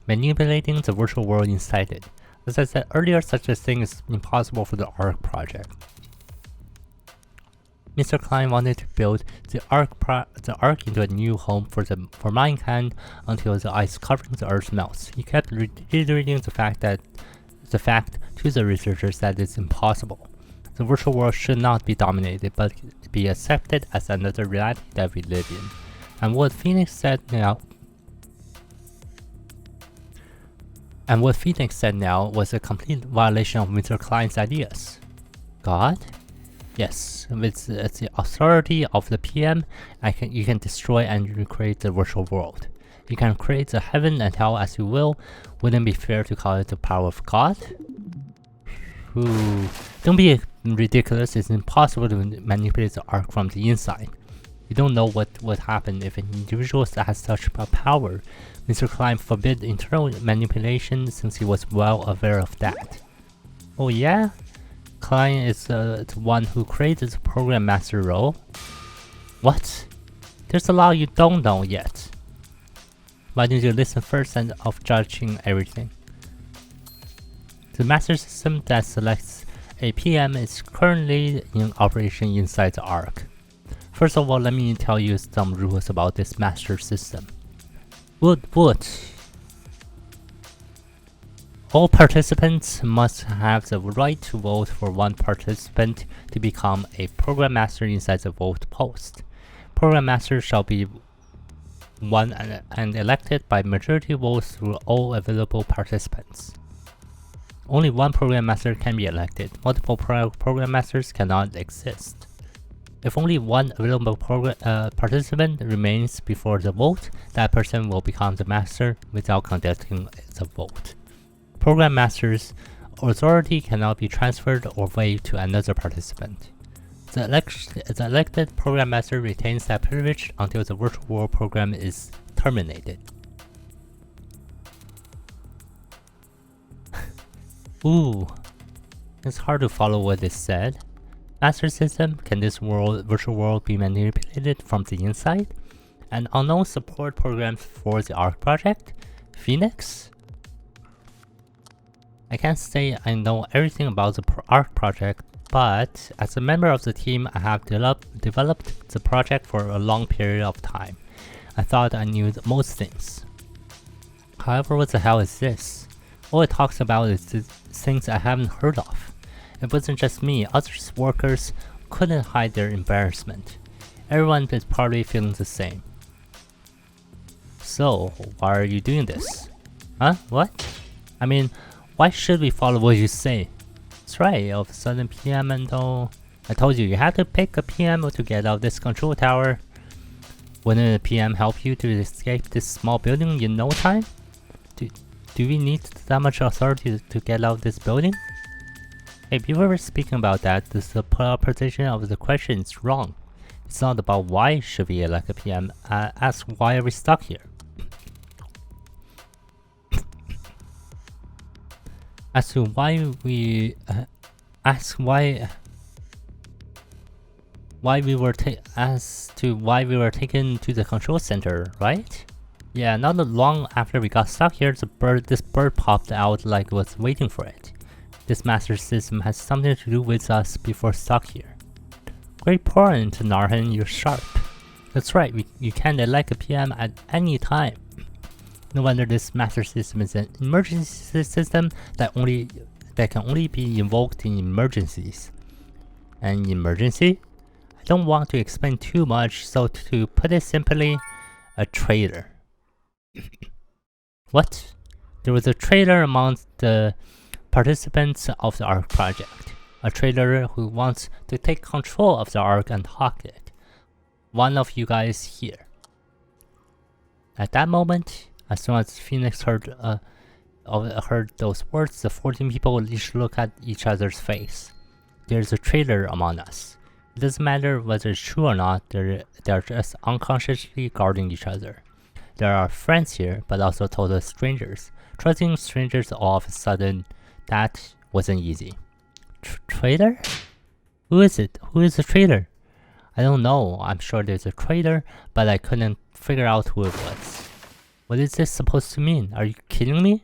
Speaker 1: Manipulating the virtual world inside it. As I said earlier, such a thing is impossible for the Ark project. Mr. Klein wanted to build the Ark into a new home for mankind until the ice covering the Earth melts. He kept reiterating the fact to the researchers that it's impossible. The virtual world should not be dominated, but be accepted as another reality that we live in. And what Phoenix said now was a complete violation of Mr. Klein's ideas. God? Yes, with the authority of the PM, you can destroy and recreate the virtual world. You can create the heaven and hell as you will. Wouldn't it be fair to call it the power of God? Ooh, don't be ridiculous. It's impossible to manipulate the Ark from the inside. You don't know what would happen if an individual has such power. Mr. Klein forbid internal manipulation since he was well aware of that. Oh yeah? Klein is the one who created the program master role. What? There's a lot you don't know yet. Why don't you listen first and of judging everything? The master system that selects a PM is currently in operation inside the Ark. First of all, let me tell you some rules about this master system. What? All participants must have the right to vote for one participant to become a program master inside the vote post. Program master shall be won and elected by majority votes through all available participants. Only one program master can be elected. Multiple program masters cannot exist. If only one available participant remains before the vote, that person will become the master without conducting the vote. Program master's authority cannot be transferred or waived to another participant. The elected program master retains that privilege until the virtual world program is terminated. Ooh, it's hard to follow what is said. Master system, can this virtual world be manipulated from the inside? An unknown support program for the Ark project? Phoenix? I can't say I know everything about the Ark project, but as a member of the team, I have developed the project for a long period of time. I thought I knew most things. However, what the hell is this? All it talks about is things I haven't heard of. It wasn't just me, other workers couldn't hide their embarrassment. Everyone is probably feeling the same. So, why are you doing this? Huh? What? I mean, why should we follow what you say? That's right, all of a sudden PM and all. I told you have to pick a PM to get out of this control tower. Wouldn't a PM help you to escape this small building in no time? Do we need that much authority to get out of this building? Hey, before we're speaking about that, the position of the question is wrong. It's not about why should we elect a PM, ask why are we stuck here? As to why we were taken to the control center, right? Yeah, not long after we got stuck here, this bird popped out like it was waiting for it. This master system has something to do with us before stuck here. Great point, Narhan, you're sharp. That's right, you can elect a PM at any time. No wonder this master system is an emergency system that can only be invoked in emergencies. An emergency? I don't want to explain too much, so to put it simply, a traitor. What? There was a traitor among the participants of the Ark project. A traitor who wants to take control of the Ark and hawk it. One of you guys here. At that moment, as soon as Phoenix heard those words, the 14 people each look at each other's face. There's a traitor among us. It doesn't matter whether it's true or not, they're just unconsciously guarding each other. There are friends here, but also total strangers. Trusting strangers all of a sudden, that wasn't easy. Traitor? Who is it? Who is the traitor? I don't know. I'm sure there's a traitor, but I couldn't figure out who it was. What is this supposed to mean? Are you kidding me?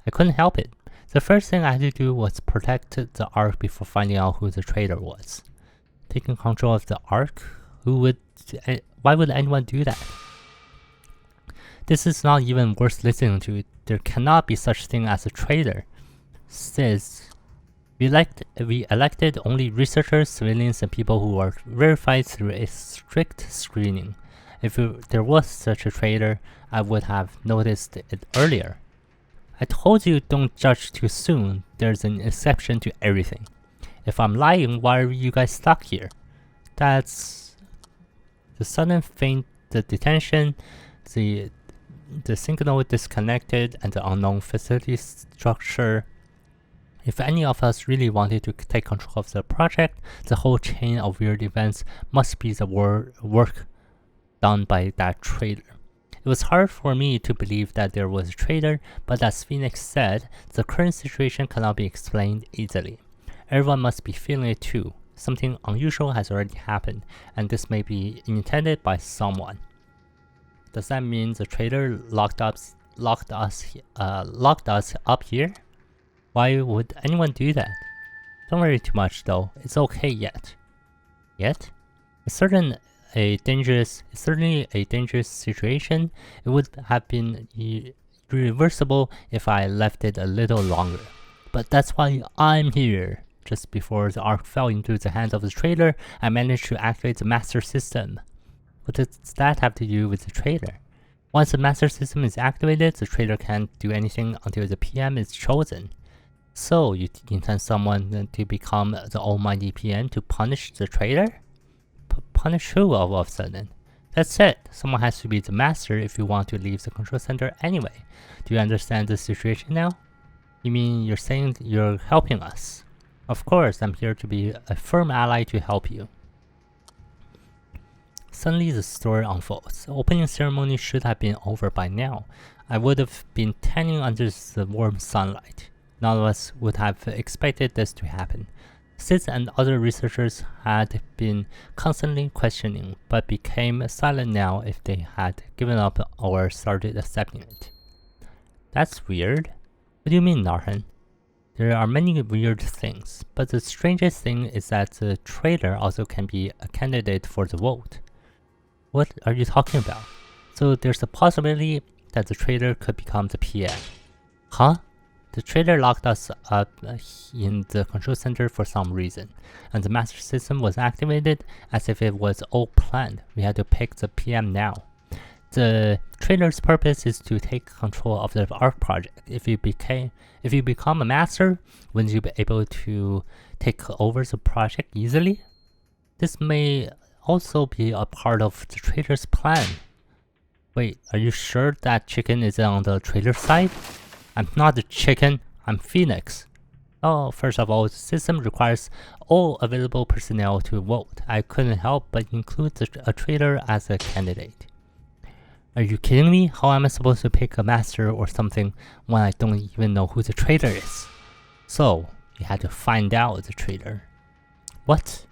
Speaker 1: I couldn't help it. The first thing I had to do was protect the Ark before finding out who the traitor was. Taking control of the Ark? Why would anyone do that? This is not even worth listening to. There cannot be such thing as a traitor. Says, we elected only researchers, civilians, and people who are verified through a strict screening. If there was such a traitor, I would have noticed it earlier. I told you don't judge too soon. There's an exception to everything. If I'm lying, why are you guys stuck here? That's the sudden faint, the detention, the signal disconnected, and the unknown facility structure. If any of us really wanted to take control of the project, the whole chain of weird events must be the work done by that traitor. It was hard for me to believe that there was a traitor, but as Phoenix said, the current situation cannot be explained easily. Everyone must be feeling it too. Something unusual has already happened, and this may be intended by someone. Does that mean the traitor locked us up here? Why would anyone do that? Don't worry too much though, it's okay yet. Yet? It's certainly a dangerous situation. It would have been irreversible if I left it a little longer. But that's why I'm here. Just before the Ark fell into the hands of the traitor, I managed to activate the master system. What does that have to do with the traitor? Once the master system is activated, the traitor can't do anything until the PM is chosen. So, you intend someone to become the almighty PM to punish the traitor? Punish who all of a sudden? That's it. Someone has to be the master if you want to leave the control center anyway. Do you understand the situation now? You mean you're saying you're helping us? Of course, I'm here to be a firm ally to help you. Suddenly the story unfolds. The opening ceremony should have been over by now. I would have been tanning under the warm sunlight. None of us would have expected this to happen. Sid and other researchers had been constantly questioning, but became silent now if they had given up or started accepting it. That's weird. What do you mean, Narhan? There are many weird things, but the strangest thing is that the traitor also can be a candidate for the vote. What are you talking about? So there's a possibility that the traitor could become the PM. Huh? The traitor locked us up in the control center for some reason, and the master system was activated as if it was all planned. We had to pick the PM now. The traitor's purpose is to take control of the Ark project. If you become a master, wouldn't you be able to take over the project easily? This may also be a part of the traitor's plan. Wait, are you sure that chicken is on the traitor's side? I'm not the chicken, I'm Phoenix. Oh, first of all, the system requires all available personnel to vote. I couldn't help but include a traitor as a candidate. Are you kidding me? How am I supposed to pick a master or something when I don't even know who the traitor is? So, you had to find out the traitor. What?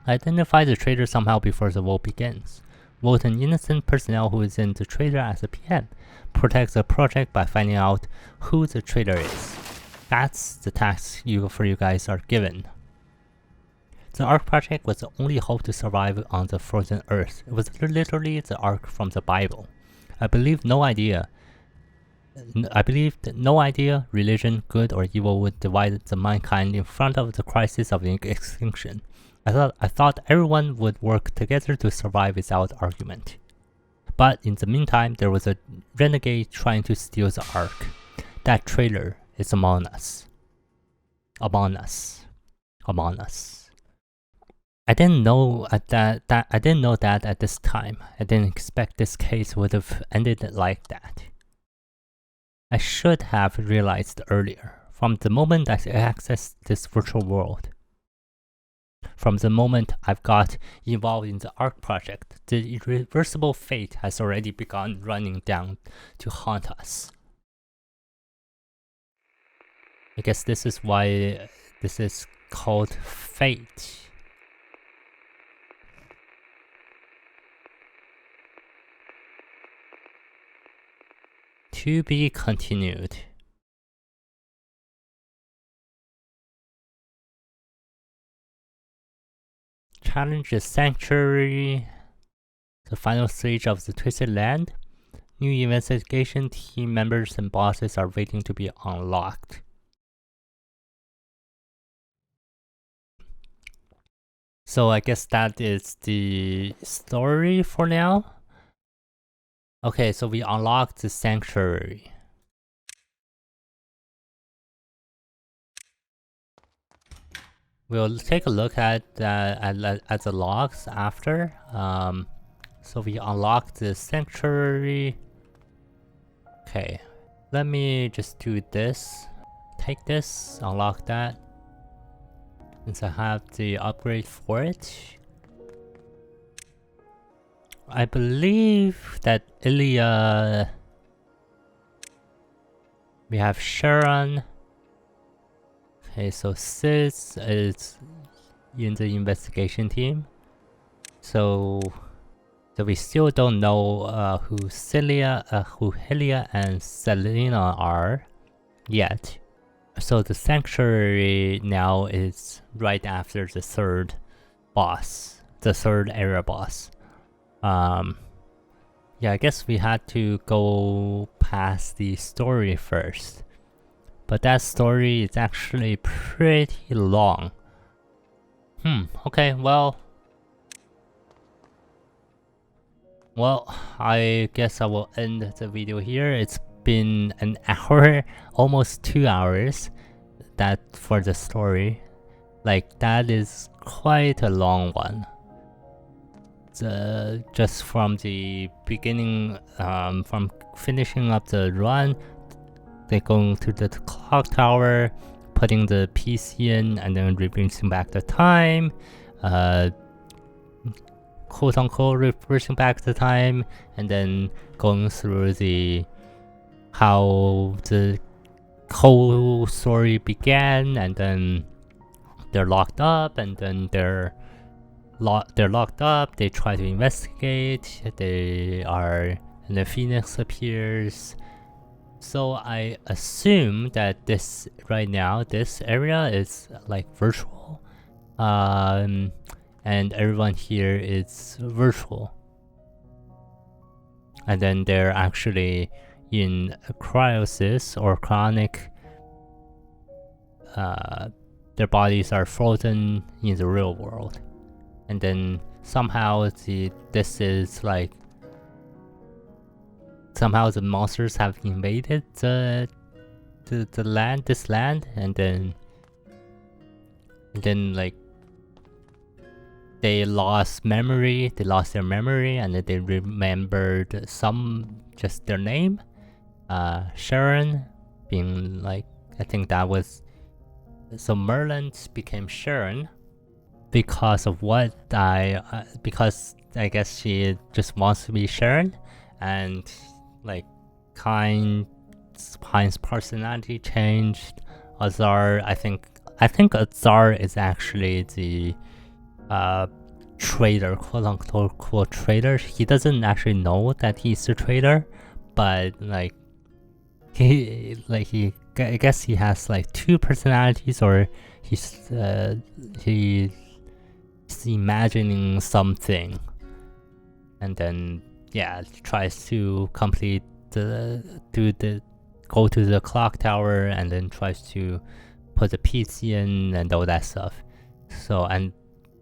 Speaker 1: Identify the traitor somehow before the vote begins. Vote an innocent personnel who is in the traitor as a PM. Protect the project by finding out who the traitor is. That's the task you guys are given. The Ark project was the only hope to survive on the frozen earth. It was literally the Ark from the Bible. I believed no idea, religion, good or evil, would divide the mankind in front of the crisis of extinction. I thought everyone would work together to survive without argument. But in the meantime, there was a renegade trying to steal the Ark. That traitor is among us. Among us. Among us. I didn't know that at this time. I didn't expect this case would have ended like that. I should have realized earlier, from the moment I accessed this virtual world. From the moment I've got involved in the Ark project, the irreversible fate has already begun running down to haunt us. I guess this is why this is called fate. To be continued. Challenge the Sanctuary. The final stage of the Twisted Land. New investigation team members and bosses are waiting to be unlocked. So I guess that is the story for now. Okay, so we unlocked the Sanctuary. We'll take a look at the logs after. So we unlocked the Sanctuary. Okay, let me just do this. Take this, unlock that. Since I have the upgrade for it. I believe that Ilya... We have Sharon. Okay, so Sis is in the investigation team. So we still don't know who Helia and Selena are yet. So the Sanctuary now is right after the third boss, the third area boss. Yeah, I guess we had to go past the story first. But that story is actually pretty long. Okay, well, I guess I will end the video here. It's been an hour, almost 2 hours, that for the story. Like, that is quite a long one. Just from the beginning, from finishing up the run, they going to the clock tower, putting the PC in, and then reversing back the time, quote unquote reversing back the time, and then going through how the whole story began, and then they're locked up, and then they're locked up, they try to investigate, and then Phoenix appears, So I assume that this right now, this area is like virtual, and everyone here is virtual, and then they're actually in a cryosis or chronic. Their bodies are frozen in the real world, and then somehow this is like somehow the monsters have invaded the land, this land, and then like they lost memory, they lost their memory, and then they remembered just their name, Sharon, being like, I think that was, so Merlin became Sharon because of what because I guess she just wants to be Sharon, and like Pine's personality changed. Azar, I think Azar is actually the traitor, quote unquote traitor. He doesn't actually know that he's a traitor, but I guess he has like two personalities, or he's imagining something, and then yeah, tries to complete go to the clock tower, and then tries to put the PC in and all that stuff. So, and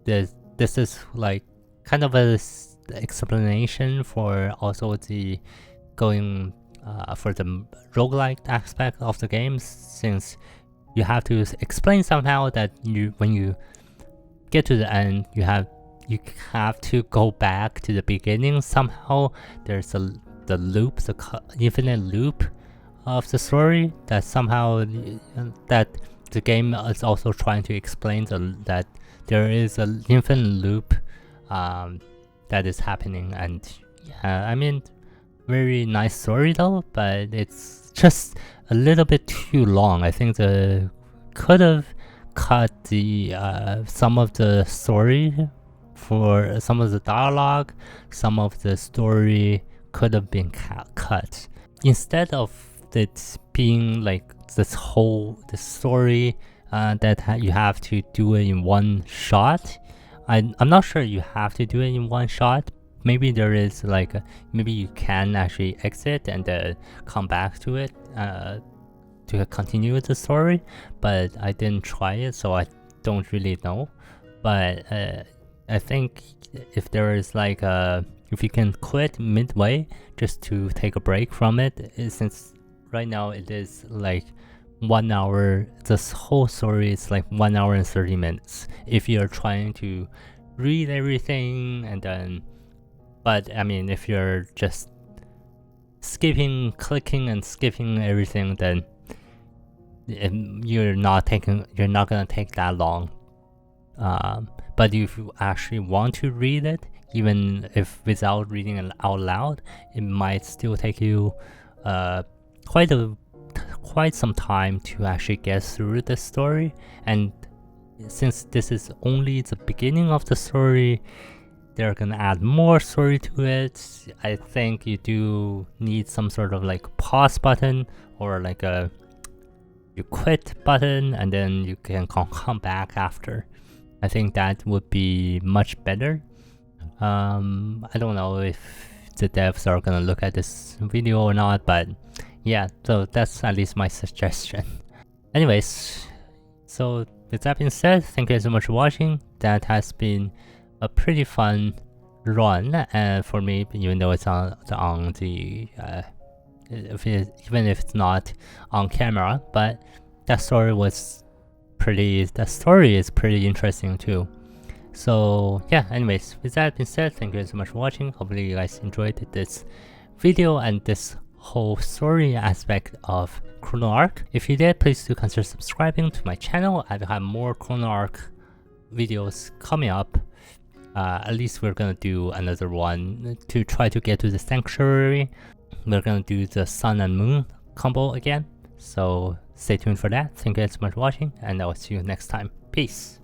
Speaker 1: this is like kind of a explanation for also the going for the roguelike aspect of the games, since you have to explain somehow that when you get to the end, you have to go back to the beginning somehow. There's the loop, the infinite loop of the story, that somehow that the game is also trying to explain that there is an infinite loop that is happening. And yeah, I mean, very nice story though, but it's just a little bit too long. I think could have cut the some of the story, for some of the dialogue, some of the story could have been cut, instead of it being like the story that you have to do it in one shot. I'm not sure you have to do it in one shot. Maybe there is like maybe you can actually exit and come back to it to continue with the story, but I didn't try it, so I don't really know. But I think if there is like if you can quit midway just to take a break from it, since right now it is like 1 hour, this whole story is like 1 hour and 30 minutes if you're trying to read everything, and then, but I mean, if you're just clicking and skipping everything, then you're not gonna take that long. But if you actually want to read it, even if without reading it out loud, it might still take you quite some time to actually get through the story. And since this is only the beginning of the story, they're gonna add more story to it. I think you do need some sort of like pause button, or like you quit button, and then you can come back after. I think that would be much better. I don't know if the devs are gonna look at this video or not, but yeah, so that's at least my suggestion. Anyways, so with that being said, thank you so much for watching. That has been a pretty fun run for me, even though it's on the even if it's not on camera, but that story is pretty interesting too. So yeah, anyways, with that being said, thank you so much for watching. Hopefully you guys enjoyed this video and this whole story aspect of Chrono Ark. If you did, please do consider subscribing to my channel. I will have more Chrono Ark videos coming up. At least we're gonna do another one to try to get to the sanctuary. We're gonna do the sun and moon combo again, so stay tuned for that. Thank you so much for watching, and I will see you next time. Peace.